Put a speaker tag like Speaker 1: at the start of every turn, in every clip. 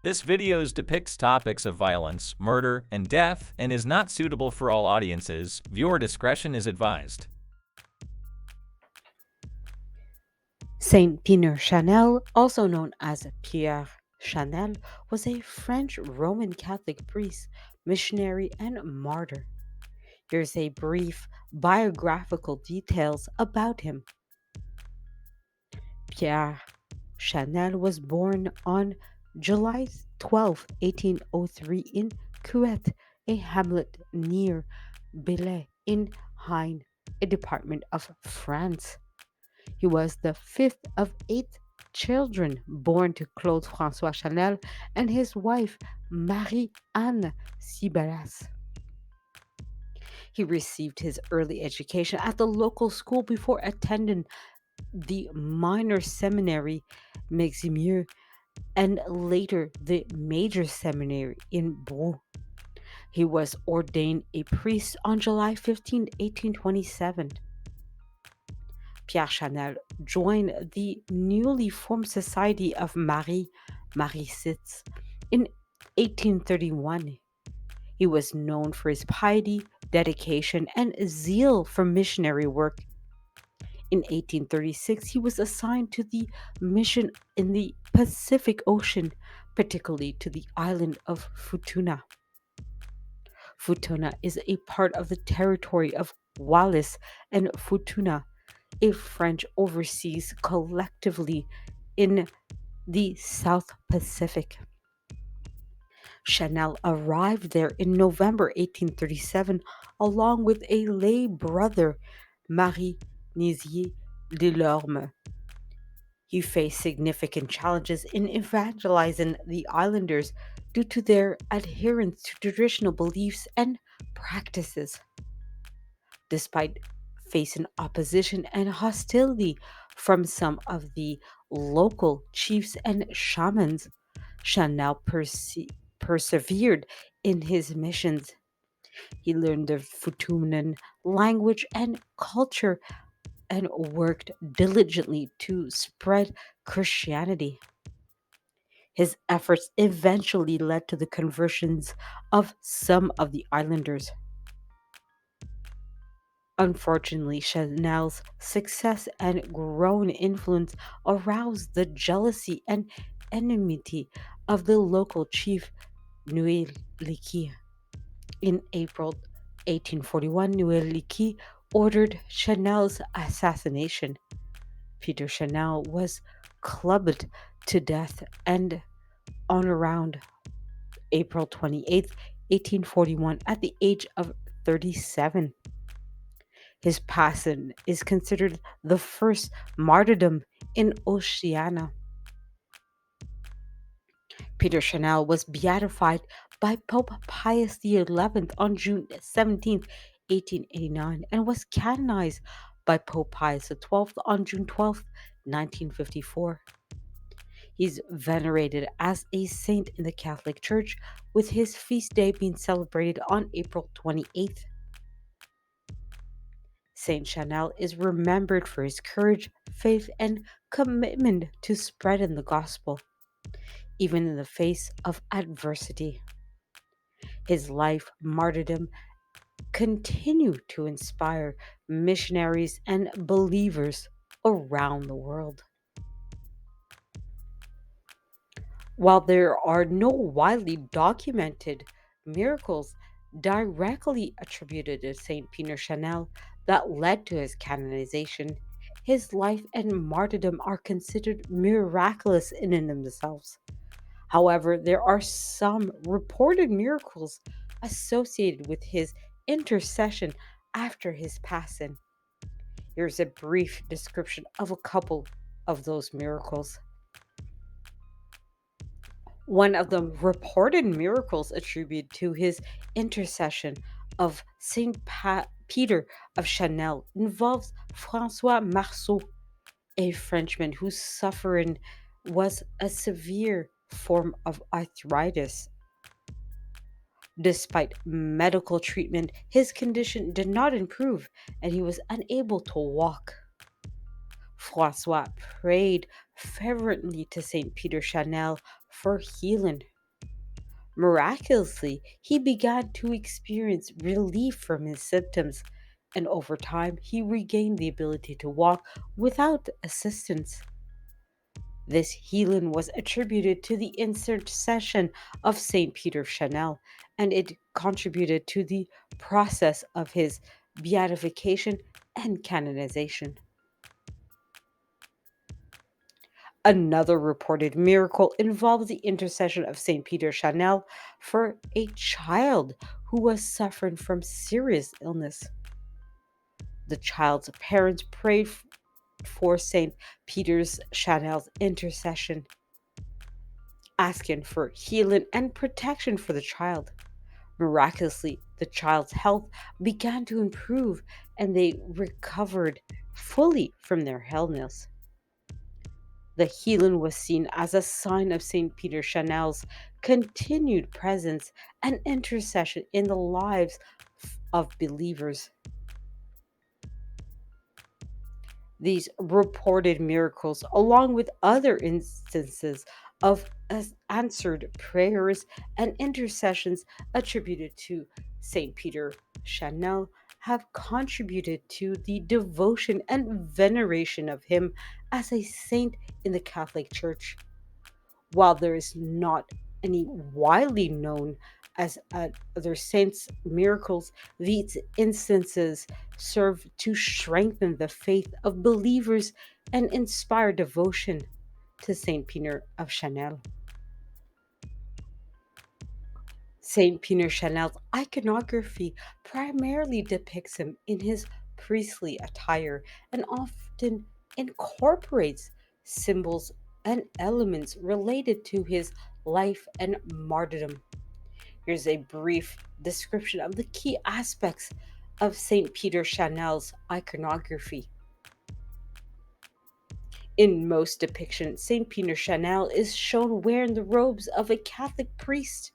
Speaker 1: This video depicts topics of violence, murder, and death and is not suitable for all audiences. Viewer discretion is advised.
Speaker 2: Saint Pierre Chanel, also known as Pierre Chanel, was a French Roman Catholic priest, missionary, and martyr. Here's a brief biographical details about him. Pierre Chanel was born on July 12, 1803 in Cuet, a hamlet near Belley in Haine, a department of France. He was the fifth of eight children born to Claude Francois Chanel and his wife Marie Anne Sibalas. He received his early education at the local school before attending the minor seminary Meximieux and later the major seminary in Brou. He was ordained a priest on July 15, 1827. Pierre Chanel joined the newly formed Society of Marie Sitz in 1831. He was known for his piety, dedication, and zeal for missionary work. In 1836, he was assigned to the mission in the Pacific Ocean, particularly to the island of Futuna. Futuna is a part of the territory of Wallis and Futuna, a French overseas collectively in the South Pacific. Chanel arrived there in November 1837 along with a lay brother, Marie Nizier Delorme. He faced significant challenges in evangelizing the islanders due to their adherence to traditional beliefs and practices. Despite facing opposition and hostility from some of the local chiefs and shamans, Chanel persevered in his missions. He learned the Futunan language and culture and worked diligently to spread Christianity. His efforts eventually led to the conversions of some of the islanders. Unfortunately, Chanel's success and growing influence aroused the jealousy and enmity of the local chief Noël Lequi. In April 1841, Noël Lequi ordered Chanel's assassination. Peter Chanel was clubbed to death and on around April 28th, 1841, at the age of 37. His passing is considered the first martyrdom in Oceania. Peter Chanel was beatified by Pope Pius XI on June 17th, 1889, and was canonized by Pope Pius XII on June 12th, 1954. He's venerated as a saint in the Catholic Church, with his feast day being celebrated on April 28th. Saint Chanel is remembered for his courage, faith, and commitment to spreading the gospel, even in the face of adversity. His life, martyrdom, continue to inspire missionaries and believers around the world. While there are no widely documented miracles directly attributed to Saint Pierre Chanel that led to his canonization, his life and martyrdom are considered miraculous in and themselves. However, there are some reported miracles associated with his intercession after his passing. Here's a brief description of a couple of those miracles. One of the reported miracles attributed to his intercession of Peter of Chanel involves Francois Marceau, a Frenchman whose suffering was a severe form of arthritis. Despite medical treatment, his condition did not improve and he was unable to walk. Francois prayed fervently to Saint Peter Chanel for healing. Miraculously, he began to experience relief from his symptoms, and over time, he regained the ability to walk without assistance. This healing was attributed to the intercession of Saint Peter Chanel, and it contributed to the process of his beatification and canonization. Another reported miracle involves the intercession of Saint Peter Chanel for a child who was suffering from serious illness. The child's parents prayed for Saint Peter's Chanel's intercession, asking for healing and protection for the child. Miraculously, the child's health began to improve and they recovered fully from their illness. The healing was seen as a sign of St. Peter Chanel's continued presence and intercession in the lives of believers. These reported miracles, along with other instances of answered prayers and intercessions attributed to St. Peter Chanel, have contributed to the devotion and veneration of him as a saint in the Catholic Church. While there is not any widely known as other saints' miracles, these instances serve to strengthen the faith of believers and inspire devotion to Saint Peter of Chanel. Saint Peter Chanel's iconography primarily depicts him in his priestly attire and often incorporates symbols and elements related to his life and martyrdom. Here's a brief description of the key aspects of Saint Peter Chanel's iconography. In most depictions, Saint Peter Chanel is shown wearing the robes of a Catholic priest,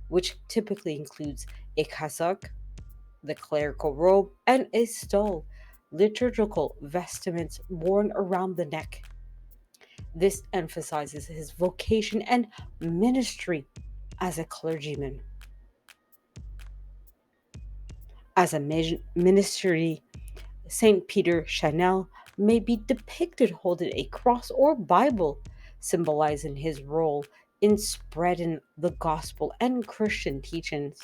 Speaker 2: which typically includes a cassock, the clerical robe, and a stole, liturgical vestments worn around the neck. This emphasizes his vocation and ministry as a clergyman. As a ministry, Saint Peter Chanel may be depicted holding a cross or Bible, symbolizing his role in spreading the gospel and Christian teachings.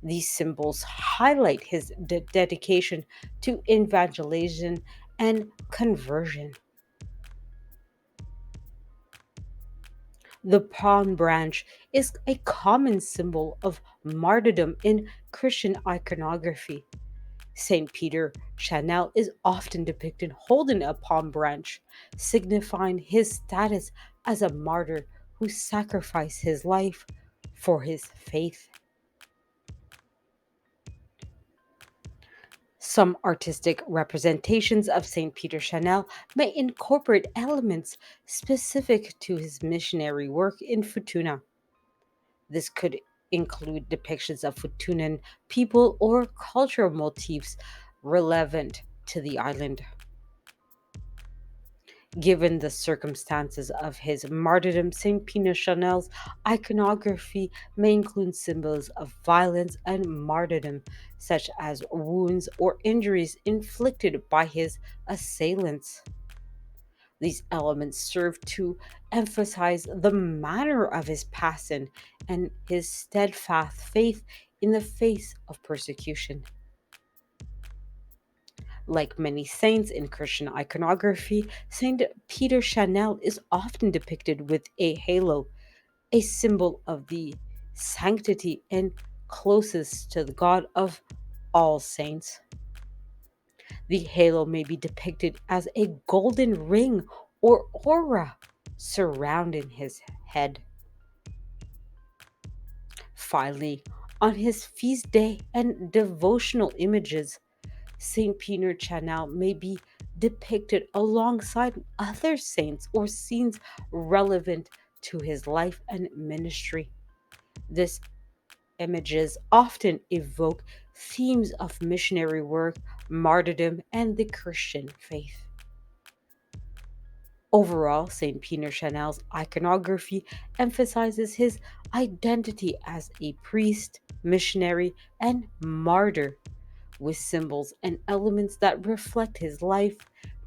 Speaker 2: These symbols highlight his dedication to evangelization and conversion. The palm branch is a common symbol of martyrdom in Christian iconography. Saint Peter Chanel is often depicted holding a palm branch, signifying his status as a martyr who sacrificed his life for his faith. Some artistic representations of Saint Peter Chanel may incorporate elements specific to his missionary work in Futuna. This could include depictions of Futunan people or cultural motifs relevant to the island. Given the circumstances of his martyrdom, Saint Peter Chanel's iconography may include symbols of violence and martyrdom, such as wounds or injuries inflicted by his assailants. These elements serve to emphasize the manner of his passing and his steadfast faith in the face of persecution. Like many saints in Christian iconography, Saint Peter Chanel is often depicted with a halo, a symbol of the sanctity and closest to the God of all saints. The halo may be depicted as a golden ring or aura surrounding his head. Finally, on his feast day and devotional images, Saint Peter Chanel may be depicted alongside other saints or scenes relevant to his life and ministry. These images often evoke themes of missionary work, martyrdom, and the Christian faith. Overall, St. Peter Chanel's iconography emphasizes his identity as a priest, missionary, and martyr, with symbols and elements that reflect his life,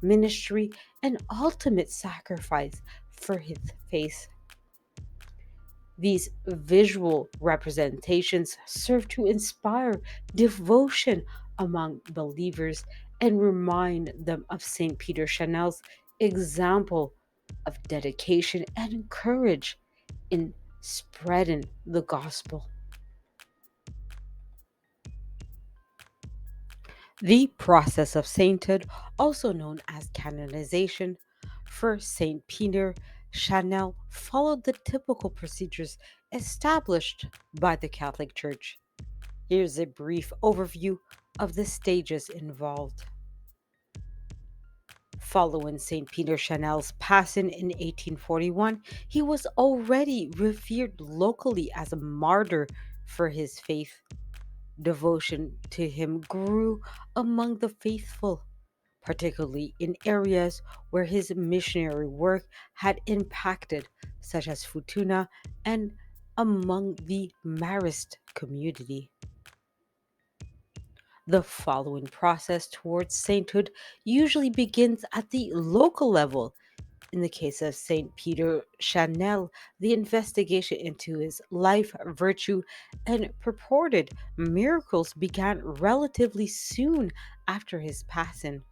Speaker 2: ministry, and ultimate sacrifice for his faith. These visual representations serve to inspire devotion among believers and remind them of St. Peter Chanel's example of dedication and courage in spreading the gospel. The process of sainthood, also known as canonization, for Saint Peter Chanel followed the typical procedures established by the Catholic Church. Here's a brief overview of the stages involved. Following St. Peter Chanel's passing in 1841, he was already revered locally as a martyr for his faith. Devotion to him grew among the faithful, particularly in areas where his missionary work had impacted, such as Futuna and among the Marist community. The following process towards sainthood usually begins at the local level. In the case of Saint Peter Chanel, the investigation into his life, virtue, and purported miracles began relatively soon after his passing.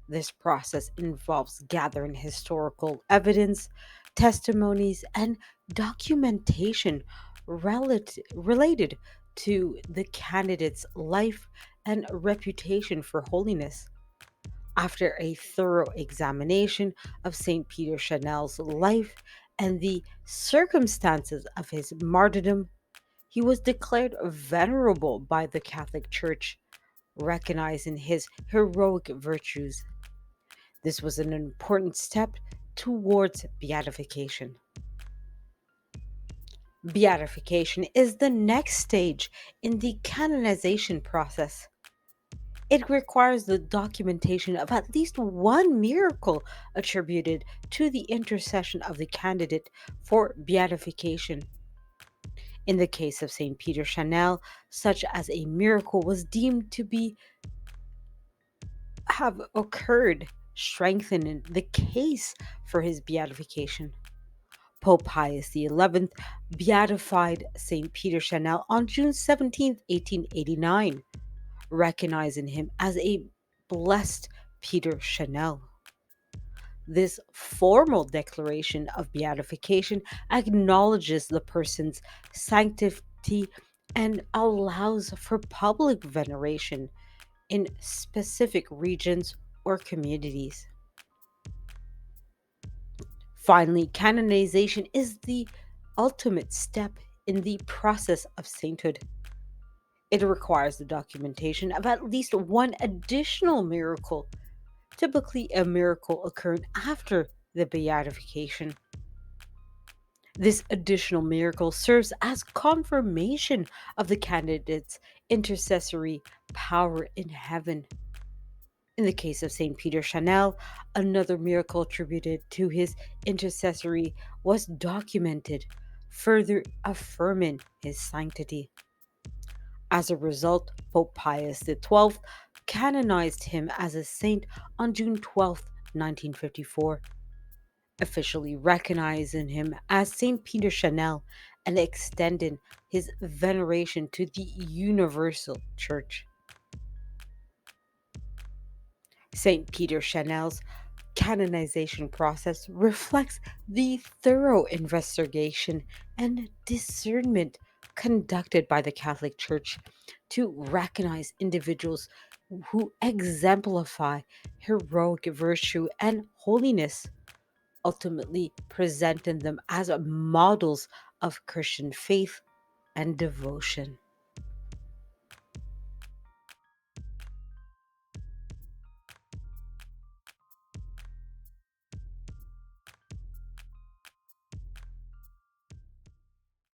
Speaker 2: This process involves gathering historical evidence, testimonies, and documentation related to the candidate's life and reputation for holiness. After a thorough examination of St. Peter Chanel's life and the circumstances of his martyrdom, he was declared venerable by the Catholic Church, recognizing his heroic virtues. This was an important step towards beatification. Beatification is the next stage in the canonization process. It requires the documentation of at least one miracle attributed to the intercession of the candidate for beatification. In the case of St. Peter Chanel, such as a miracle was deemed to be have occurred, strengthening the case for his beatification. Pope Pius XI beatified St. Peter Chanel on June 17, 1889, recognizing him as a blessed Peter Chanel. This formal declaration of beatification acknowledges the person's sanctity and allows for public veneration in specific regions or communities. Finally, canonization is the ultimate step in the process of sainthood. It requires the documentation of at least one additional miracle, typically a miracle occurring after the beatification. This additional miracle serves as confirmation of the candidate's intercessory power in heaven. In the case of St. Peter Chanel, another miracle attributed to his intercessory was documented, further affirming his sanctity. As a result, Pope Pius XII canonized him as a saint on June 12, 1954, officially recognizing him as St. Peter Chanel and extending his veneration to the universal church. St. Peter Chanel's canonization process reflects the thorough investigation and discernment conducted by the Catholic Church to recognize individuals who exemplify heroic virtue and holiness, ultimately presenting them as models of Christian faith and devotion.